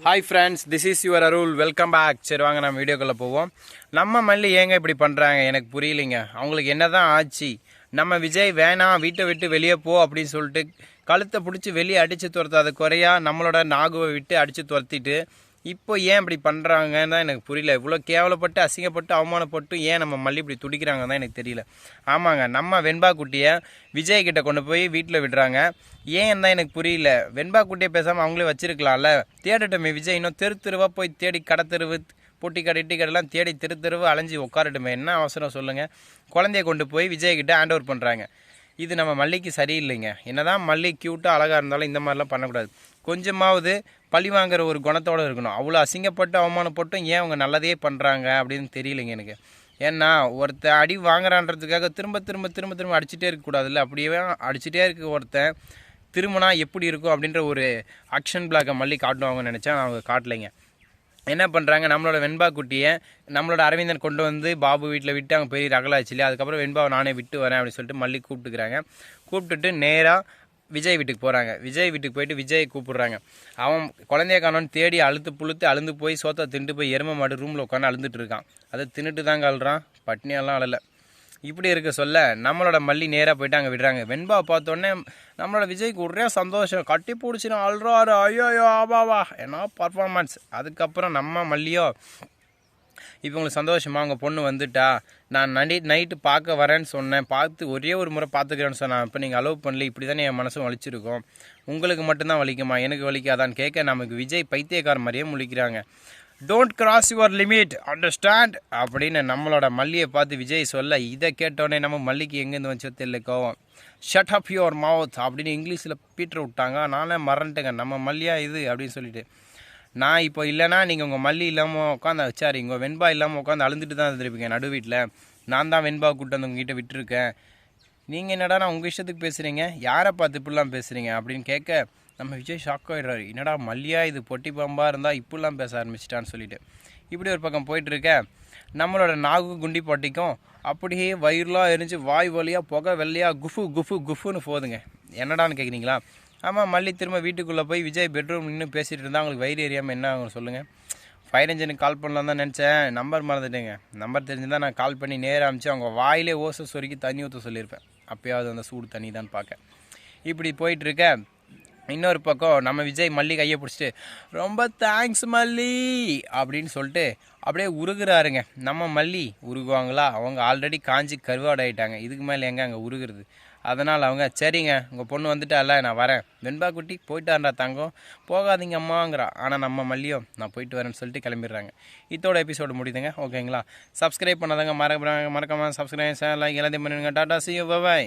Hi friends, this is your Arul. Welcome back. சரி வாங்க நம்ம வீடியோக்குள்ளே போவோம். நம்ம மல்லி ஏங்க இப்படி பண்ணுறாங்க எனக்கு புரியலைங்க. அவங்களுக்கு என்ன தான் ஆச்சு? நம்ம விஜய் வேணாம், வீட்டை விட்டு வெளியே போ அப்படின்னு சொல்லிட்டு கழுத்தை பிடிச்சி வெளியே அடித்து துரத்தாத குறையா நம்மளோட நாகுவை விட்டு அடித்து துரத்திட்டு இப்போ ஏன் இப்படி பண்ணுறாங்கன்னு தான் எனக்கு புரியல. இவ்வளோ கேவலப்பட்டு அசிங்கப்பட்டு அவமானப்பட்டு ஏன் நம்ம மல்லி இப்படி துடிக்கிறாங்க தான் எனக்கு தெரியல. ஆமாங்க, நம்ம வெண்பா குட்டியை விஜய் கிட்ட கொண்டு போய் வீட்டில் விடுறாங்க. ஏன் தான் எனக்கு புரியல. வெண்பா குட்டியை பேசாமல் அவங்களே வச்சிருக்கலாம்ல. தேடட்டுமே விஜய், இன்னும் தெருவாக போய் தேடி கடத்தெருவு பொட்டி கடை இட்டி கடைலாம் தேடி தெருவு அலைஞ்சி உட்காரட்டுமே. என்ன அவசரம் சொல்லுங்கள். குழந்தைய கொண்டு போய் விஜய்கிட்ட ஹேண்ட் ஓவர் பண்ணுறாங்க. இது நம்ம மல்லிக்கு சரியில்லைங்க. என்னதான் மல்லி க்யூட்டாக அழகாக இருந்தாலும் இந்த மாதிரிலாம் பண்ணக்கூடாது. கொஞ்சமாவது பழி வாங்குற ஒரு குணத்தோடு இருக்கணும். அவ்வளோ அசிங்கப்பட்டு அவமானப்பட்டும் ஏன் அவங்க நல்லதே பண்ணுறாங்க அப்படின்னு தெரியலைங்க எனக்கு. ஏன்னா ஒருத்தன் அடி வாங்குறான்றதுக்காக திரும்ப அடிச்சுட்டே இருக்கக்கூடாதுல்ல. அப்படியே அடிச்சுட்டே இருக்க ஒருத்தன் திரும்பினா எப்படி இருக்கும் அப்படின்ற ஒரு ஆக்ஷன் பிளாக்கை மல்லி காட்டுவாங்கன்னு நினச்சா அவங்க காட்டலைங்க. என்ன பண்ணுறாங்க, நம்மளோட வெண்பா குட்டியை நம்மளோட அரவிந்தன் கொண்டு வந்து பாபு வீட்டில் விட்டு அங்கே பெரிய ரகலாச்சு இல்லையா. அதுக்கப்புறம் வெண்பாவை நானே விட்டு வரேன் அப்படின்னு சொல்லிட்டு மல்லி கூப்பிட்டுக்கிறாங்க. கூப்பிட்டுட்டு நேராக விஜய் வீட்டுக்கு போகிறாங்க. விஜய் வீட்டுக்கு போயிட்டு விஜயை கூப்பிட்றாங்க. அவன் குழந்தைய காணோன்னு தேடி அழுந்து போய் சோத்தை தின்ட்டு போய் எருமை மாடு ரூமில் உட்காந்து அழுந்துட்டு இருக்கான். அதை தின்னுட்டு தாங்க அழுறான், பட்னியெல்லாம் அழலை. இப்படி இருக்க சொல்ல நம்மளோட மல்லி நேராக போயிட்டு அங்கே விடுறாங்க. வெண்பாவை பார்த்தோன்னே நம்மளோட விஜய்க்கு ஒரே சந்தோஷம், கட்டி பிடிச்சினா அழுறாரு. ஐயோ ஆபாவா என்ன பர்ஃபார்மன்ஸ். அதுக்கப்புறம் நம்ம மல்லியோ இப்போ உங்களுக்கு சந்தோஷமா, அவங்க பொண்ணு வந்துட்டா, நான் நைட்டு பார்க்க வரேன்னு சொன்னேன், பார்த்து ஒரே ஒரு முறை பார்த்துக்கிறேன்னு சொன்னேன், இப்போ நீங்கள் அலோவ் பண்ணல, இப்படி தானே என் மனசும் வலிச்சிருக்கோம், உங்களுக்கு மட்டும்தான் வலிக்குமா, எனக்கு வலிக்காதான்னு கேட்க நமக்கு விஜய் பைத்தியக்கார மாதிரியே முழிக்கிறாங்க. Don't cross your limit, understand அப்படின்னு நம்மளோட மல்லியை பார்த்து விஜய் சொல்ல, இதை கேட்டோடனே நம்ம மல்லிக்கு எங்கேருந்து வச்சோ தெரியல கோவம். ஷட் அப் யுவர் மவுத் அப்படின்னு இங்கிலீஷில் பீட்டர் விட்டாங்க. நானே மறந்துட்டேங்க, நம்ம மல்லியா இது அப்படின்னு சொல்லிட்டு. நான் இப்போ இல்லைனா நீங்கள் உங்கள் மல்லி இல்லாமல் உட்காந்து வச்சாரிங்க, வெண்பா இல்லாமல் உட்காந்து அழுந்துட்டு தான் இருந்திருப்பீங்க நடு வீட்டில். நான் தான் வெண்பா கூப்பிட்டு வந்து உங்ககிட்ட விட்டுருக்கேன். நீங்கள் என்னடா நான் உங்கள் இஷ்டத்துக்கு பேசுகிறீங்க, யாரை பார்த்து இப்படிலாம் பேசுகிறீங்க அப்படின்னு கேட்க நம்ம விஜய் ஷாக் ஆகிடுறாரு. என்னடா மல்லியா இது பொட்டி பாம்பாக இருந்தால் இப்படிலாம் பேச ஆரம்பிச்சிட்டான்னு சொல்லிட்டு. இப்படி ஒரு பக்கம் போயிட்டுருக்க நம்மளோட நாகு குண்டி பாட்டிக்கும் அப்படியே வயிறுலாம் எரிஞ்சு வாய் வழியாக புகை வெள்ளையாக குஃபுன்னு போதுங்க. என்னடான்னு கேட்குறீங்களா? ஆமாம், மல்லி திரும்ப வீட்டுக்குள்ளே போய் விஜய் பெட்ரூம் நின்று பேசிகிட்டு இருந்தால் அவங்களுக்கு வயிறு எரியாமல் என்ன ஆகும் சொல்லுங்கள். ஃபயர் இன்ஜினுக்கு கால் பண்ணலாம் தான் நினச்சேன், நம்பர் மறந்துட்டேங்க. நம்பர் தெரிஞ்சுதான் நான் கால் பண்ணி நேராக அமிச்சு அவங்க வாயிலே ஓசை சொருக்கி தண்ணி ஊற்ற சொல்லியிருப்பேன். அப்போயாவது அந்த சூடு தண்ணி தான் பார்க்க. இப்படி போயிட்டுருக்க இன்னொரு பக்கம் நம்ம விஜய் மல்லி கையை பிடிச்சிட்டு ரொம்ப தேங்க்ஸ் மல்லி அப்படின்னு சொல்லிட்டு அப்படியே உருகுறாருங்க. நம்ம மல்லி உருகுவாங்களா? அவங்க ஆல்ரெடி காஞ்சி கருவாடாயிட்டாங்க, இதுக்கு மேலே எங்கே அங்கே உருகுறது. அதனால் அவங்க சரிங்க உங்கள் பொண்ணு வந்துட்டால நான் வரேன், வெண்பா குட்டி போயிட்டான்றா தங்கம், போகாதீங்க அம்மாங்கிறா. ஆனால் நம்ம மல்லியோ நான் போயிட்டு வரேன்னு சொல்லிட்டு கிளம்பிடுறாங்க. இதோட எபிசோடு முடியுதுங்க. ஓகேங்களா? சப்ஸ்கிரைப் பண்ணாதங்க மறக்காமல் சப்ஸ்கிரைப் லைக் எல்லாத்தையும் பண்ணுங்க. Tata, see you, bye bye.